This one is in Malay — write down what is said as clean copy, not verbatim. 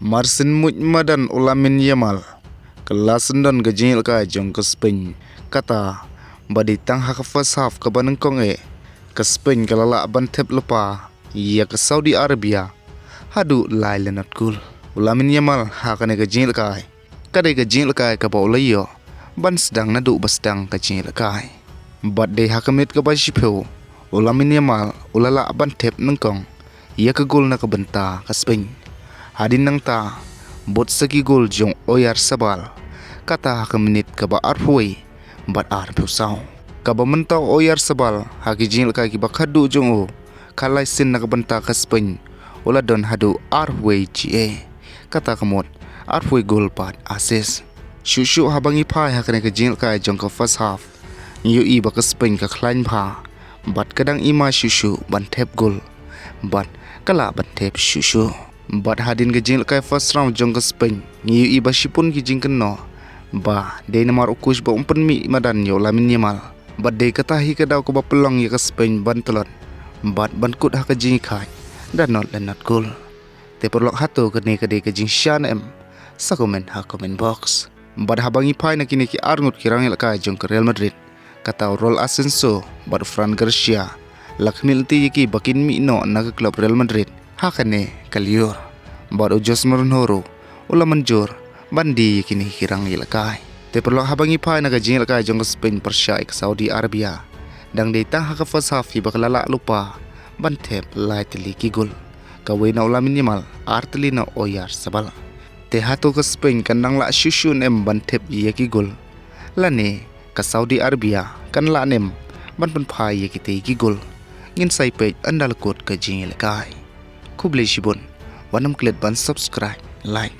Marsin muj madan ulamin Yamal kelas syndon gajil ka jong ke Spain kata badi tang haka first half ke banengkong ke Spain kalala ban thep lupa ya ke Saudi Arabia hadu lai lenat kul ulamin Yamal haka ne gajil ka kadai gajil ka ka baulayo ban sedang nadu basdang gajil ka badde hakamit ke basipeu ulamin Yamal ulala ban thep nengkong ya ke gol na ke benta ke Spain hadin nang ta bot segi gol jong oyar sabal kata haka menit kaba arpui bat arpu sau kaba mentau oyar sabal haki jil ka ki bakhadu jong o kalai sin nak benta ka Spain ula don hadu arpui ji kata kamot arpui gol pat asis shushu habangi pai haka ne ka jil ka jong ka first half yu i ba ka Spain ka klain pha bat kadang ima shushu ban thep gol bat kala ban thep shushu bat hadin gejing kai first round jong ke Spain ngiu i basipun gijing keno ba de nomor ukus ba umpen mi madan yo lamin Yamal bat de katahi kedau ko ba pelong ya ke Spain ban telot bat ban kut ha kejing kai dan not lenat gol te perlok hatu kene kede kejing shan sa komen ha comment box bat habangi pai na kini ki arngut kirang el kai jong ke Real Madrid kata Raul Asensio bat Fran Garcia lakmil ti ki bakin mi no na ke klub Real Madrid hakane kaliur bad ujos merunhoro ula manjur bandi kini hirang ilakai te perlu habangi pai naga jing ilakai jong Spain persya ke Saudi Arabia dang de tang haka first half bakalala lupa ban thep lai Tylli kigul kawe na ulamin Yamal artli na oyar sabal te hatu ke Spain kandang la shushun ban thep ye kigul lane ke Saudi Arabia kan la nem ban pen pai ye kite kigul ngin sai page andal kot ke jing ilakai Kublai Shibun, wanam klik ban subscribe, like,